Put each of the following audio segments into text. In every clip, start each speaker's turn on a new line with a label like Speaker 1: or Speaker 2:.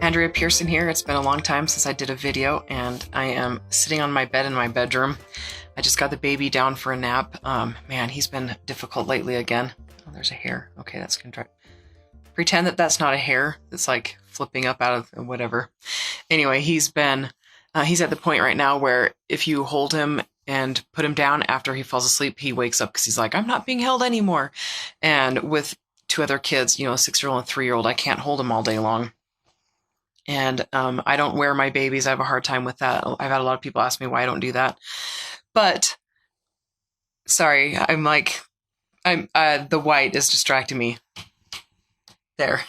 Speaker 1: Andrea Pearson here. It's been a long time since I did a video, and I am sitting on my bed in my bedroom. I just got the baby down for a nap. Man, he's been difficult lately again. Oh, there's a hair. Okay, that's gonna try. Pretend that that's not a hair. It's like flipping up out of whatever. Anyway, he's at the point right now where if you hold him and put him down after he falls asleep, he wakes up because he's like, I'm not being held anymore. And with two other kids, a 6-year-old and a 3-year-old, I can't hold him all day long. And I don't wear my babies. I have a hard time with that. I've had a lot of people ask me why I don't do that. But sorry, the white is distracting me. There.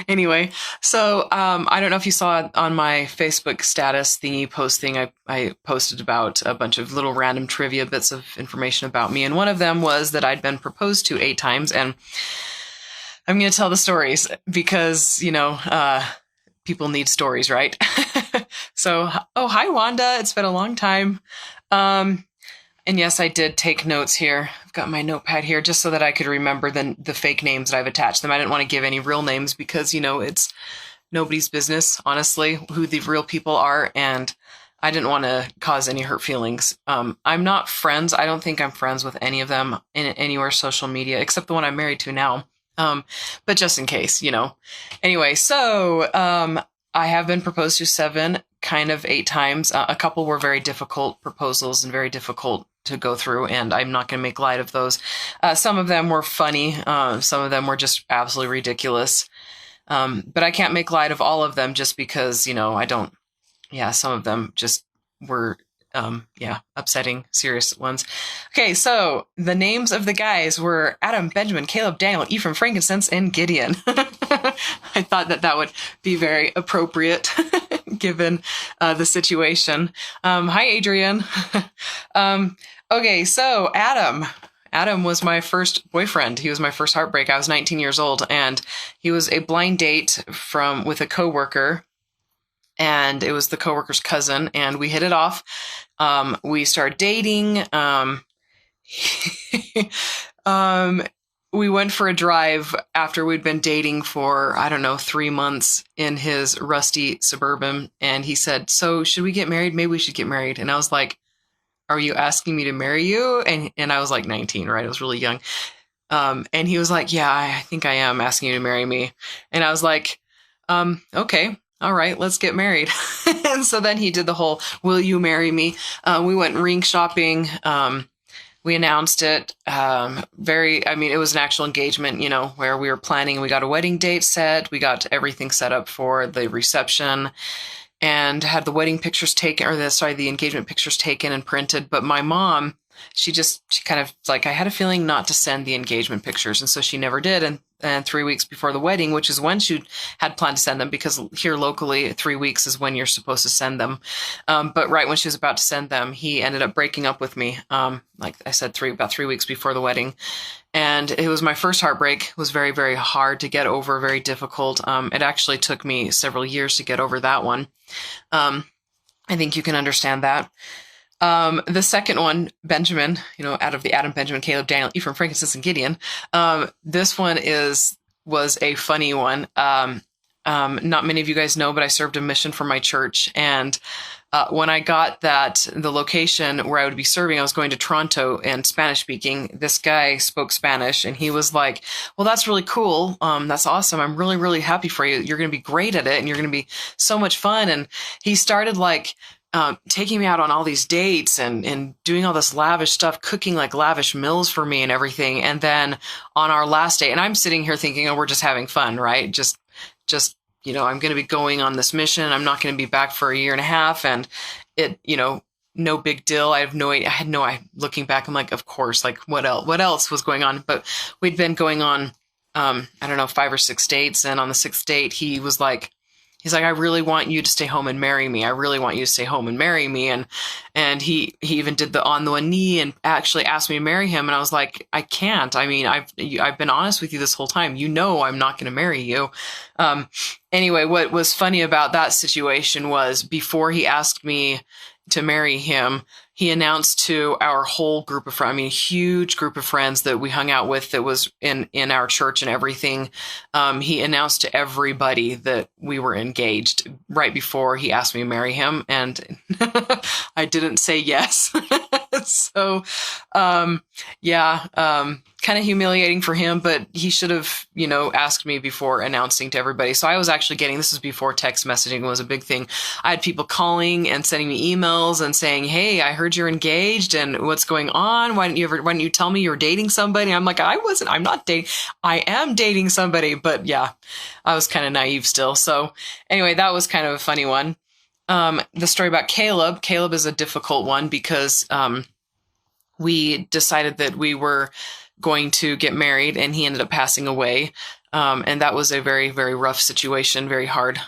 Speaker 1: Anyway, so I don't know if you saw on my Facebook status thingy post thing, I posted about a bunch of little random trivia bits of information about me. And one of them was that I'd been proposed to 8 times. And I'm going to tell the stories because, people need stories, right? So, hi, Wanda. It's been a long time. And yes, I did take notes here. I've got my notepad here just so that I could remember the fake names that I've attached them. I didn't want to give any real names because, it's nobody's business, honestly, who the real people are. And I didn't want to cause any hurt feelings. I'm not friends. I don't think I'm friends with any of them in anywhere social media, except the one I'm married to now. But just in case, Anyway, so I have been proposed to 7, kind of 8 times. A couple were very difficult proposals and very difficult to go through, and I'm not going to make light of those. Some of them were funny. Some of them were just absolutely ridiculous. But I can't make light of all of them just because, I don't. Yeah, some of them just were, upsetting, serious ones. Okay, so the names of the guys were Adam, Benjamin, Caleb, Daniel, Ephraim, Frankincense, and Gideon. I thought that would be very appropriate given the situation. Hi, Adrian. Okay, so Adam was my first boyfriend. He was my first heartbreak. I was 19 years old, and he was a blind date with a coworker. And it was the coworker's cousin, and we hit it off. We started dating. We went for a drive after we'd been dating for, 3 months in his rusty Suburban. And he said, so should we get married? Maybe we should get married. And I was like, are you asking me to marry you? And I was like 19, right? I was really young. And he was like, yeah, I think I am asking you to marry me. And I was like, okay. All right, let's get married. And so then he did the whole, will you marry me? We went ring shopping. We announced it. It was an actual engagement, where we were planning. We got a wedding date set. We got everything set up for the reception and had the wedding pictures taken, the engagement pictures taken and printed. But my mom, she kind of I had a feeling not to send the engagement pictures. And so she never did. And 3 weeks before the wedding, which is when she had planned to send them, because here locally, 3 weeks is when you're supposed to send them. But right when she was about to send them, he ended up breaking up with me. Like I said, about 3 weeks before the wedding. And it was my first heartbreak. It was very, very hard to get over, very difficult. It actually took me several years to get over that one. I think you can understand that. The second one, Benjamin, out of the Adam, Benjamin, Caleb, Daniel, Ephraim, Frankincense, and Gideon. This one was a funny one. Not many of you guys know, but I served a mission for my church. And when I got the location where I would be serving, I was going to Toronto and Spanish speaking. This guy spoke Spanish and he was like, well, that's really cool. That's awesome. I'm really, really happy for you. You're going to be great at it and you're going to be so much fun. And he started taking me out on all these dates and doing all this lavish stuff, cooking lavish meals for me and everything. And then on our last date, and I'm sitting here thinking, oh, we're just having fun, right? Just, I'm going to be going on this mission. I'm not going to be back for a year and a half. And it, no big deal. I had no idea. Looking back, I'm like, of course, what else was going on? But we'd been going on, 5 or 6 dates. And on the 6th date, he's like, I really want you to stay home and marry me. I really want you to stay home and marry me. And he even did the on the one knee and actually asked me to marry him. And I was like, I can't. I mean, I've been honest with you this whole time. I'm not going to marry you. Anyway, what was funny about that situation was before he asked me to marry him, he announced to our whole group of friends, I mean, a huge group of friends that we hung out with that was in our church and everything. He announced to everybody that we were engaged right before he asked me to marry him. And I didn't say yes. So, kind of humiliating for him, but he should have, asked me before announcing to everybody. So I was actually this was before text messaging was a big thing. I had people calling and sending me emails and saying, "Hey, I heard you're engaged and what's going on? Why didn't you tell me you were dating somebody?" I'm like, I'm not dating. I am dating somebody, but yeah, I was kind of naive still. So anyway, that was kind of a funny one. The story about Caleb. Caleb is a difficult one because, we decided that we were going to get married and he ended up passing away. And that was a very, very rough situation, very hard.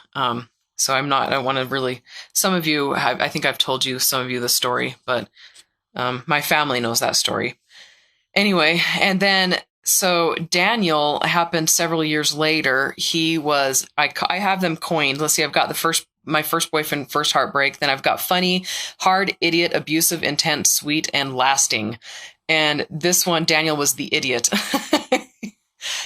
Speaker 1: So I want to really, some of you have, I think I've told you, some of you the story, but, my family knows that story. Anyway, and then, so Daniel happened several years later. He was, I have them coined. Let's see, I've got my first boyfriend, first heartbreak. Then I've got funny, hard, idiot, abusive, intense, sweet, and lasting. And this one, Daniel was the idiot.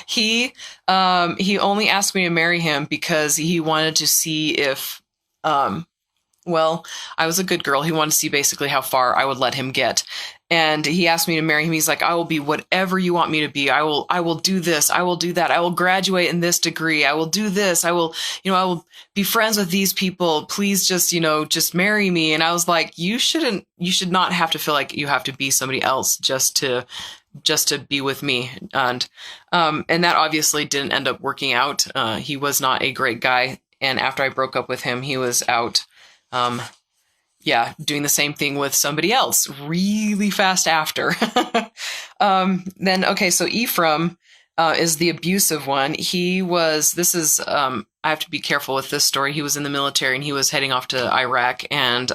Speaker 1: He only asked me to marry him because he wanted to see if, I was a good girl. He wanted to see basically how far I would let him get. And he asked me to marry him. He's like, "I will be whatever you want me to be. I will do this. I will do that. I will graduate in this degree. I will do this. I will be friends with these people. Please just marry me." And I was like, you should not have to feel like you have to be somebody else just to be with me. And that obviously didn't end up working out. He was not a great guy. And after I broke up with him, he was out, doing the same thing with somebody else really fast after. So Ephraim is the abusive one. I have to be careful with this story. He was in the military and he was heading off to Iraq. And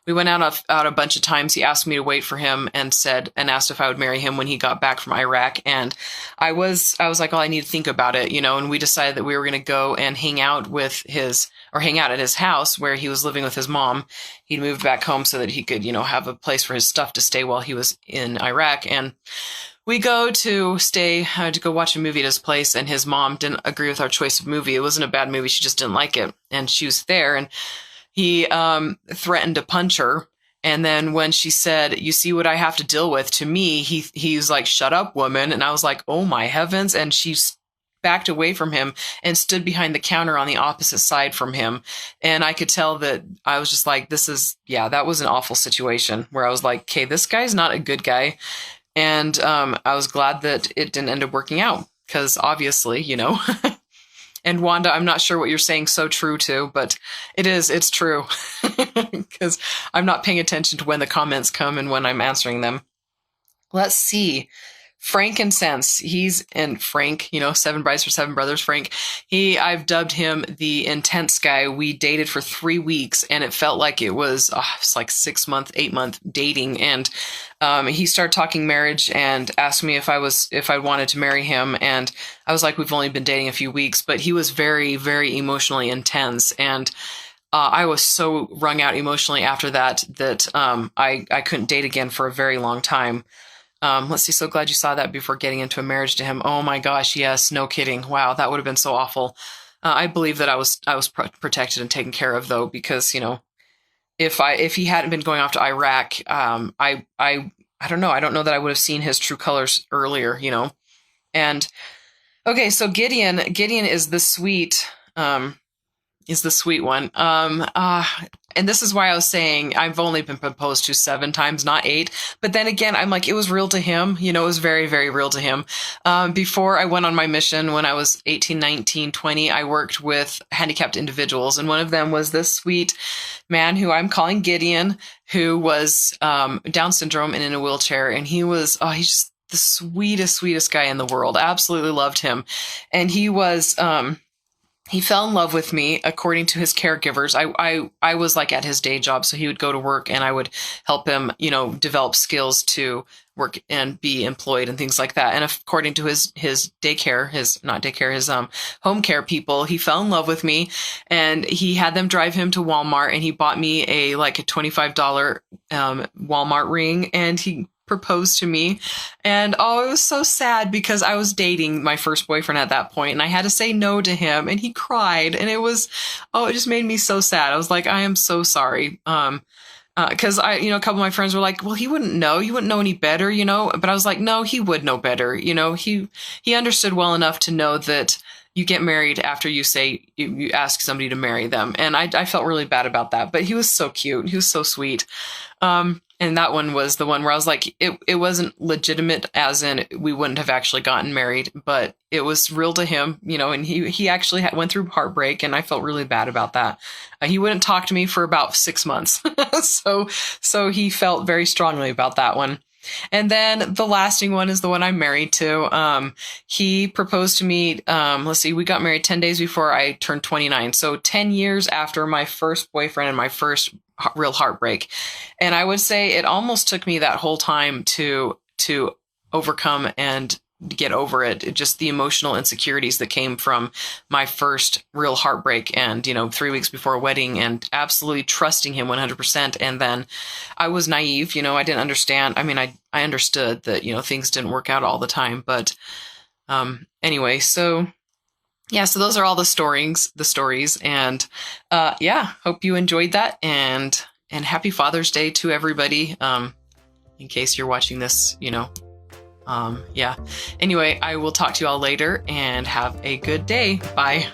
Speaker 1: we went out a bunch of times. He asked me to wait for him and asked if I would marry him when he got back from Iraq. And I was like, I need to think about it, and we decided that we were going to go and hang out at his house where he was living with his mom. He'd moved back home so that he could, have a place for his stuff to stay while he was in Iraq. And we go to go watch a movie at his place, and his mom didn't agree with our choice of movie. It wasn't a bad movie. She just didn't like it. And she was there, and he threatened to punch her. And then when she said, "You see what I have to deal with," to me, he's like, "Shut up, woman." And I was like, oh my heavens. And she backed away from him and stood behind the counter on the opposite side from him. And I could tell that I was just like, that was an awful situation where I was like, okay, this guy's not a good guy. And I was glad that it didn't end up working out because obviously, And Wanda, I'm not sure what you're saying so true to, but it's true because I'm not paying attention to when the comments come and when I'm answering them. Let's see. Frankincense. He's in Frank, 7 Brides for 7 Brothers, Frank. I've dubbed him the intense guy. We dated for 3 weeks and it felt like it was like 8-month dating. And he started talking marriage and asked me if I wanted to marry him. And I was like, we've only been dating a few weeks, but he was very, very emotionally intense. And I was so wrung out emotionally after that I couldn't date again for a very long time. Let's see. So glad you saw that before getting into a marriage to him. Oh my gosh. Yes. No kidding. Wow. That would have been so awful. I believe that I was protected and taken care of though, because, if he hadn't been going off to Iraq, I don't know. I don't know that I would have seen his true colors earlier, and okay. So Gideon is the sweet, one. And this is why I was saying I've only been proposed to 7 times, not 8. But then again, I'm like, it was real to him. It was very, very real to him. Before I went on my mission, when I was 18, 19, 20, I worked with handicapped individuals. And one of them was this sweet man who I'm calling Gideon, who was Down syndrome and in a wheelchair. And he's just the sweetest guy in the world. Absolutely loved him. And he was, he fell in love with me, according to his caregivers. I was like at his day job, so he would go to work and I would help him, develop skills to work and be employed and things like that. And according to his daycare, his not daycare, his home care people, he fell in love with me, and he had them drive him to Walmart, and he bought me a $25 Walmart ring, and he proposed to me. And it was so sad because I was dating my first boyfriend at that point, and I had to say no to him, and he cried, and it just made me so sad. I was like, I am so sorry. Because a couple of my friends were like, well, he wouldn't know. You wouldn't know any better, But I was like, no, he would know better. He understood well enough to know that you get married after you say you ask somebody to marry them. And I felt really bad about that. But he was so cute. He was so sweet. And that one was the one where I was like, it wasn't legitimate, as in we wouldn't have actually gotten married, but it was real to him, and he actually went through heartbreak, and I felt really bad about that. He wouldn't talk to me for about 6 months. So he felt very strongly about that one. And then the lasting one is the one I'm married to. He proposed to me, we got married 10 days before I turned 29. So 10 years after my first boyfriend and my first real heartbreak. And I would say it almost took me that whole time to overcome and get over it. Just the emotional insecurities that came from my first real heartbreak, and 3 weeks before a wedding, and absolutely trusting him 100%. And then I was naive, I didn't understand. I mean, I understood that things didn't work out all the time, but anyway, so yeah, so those are all the stories, and hope you enjoyed that, and happy Father's Day to everybody. In case you're watching this, Anyway, I will talk to you all later, and have a good day. Bye.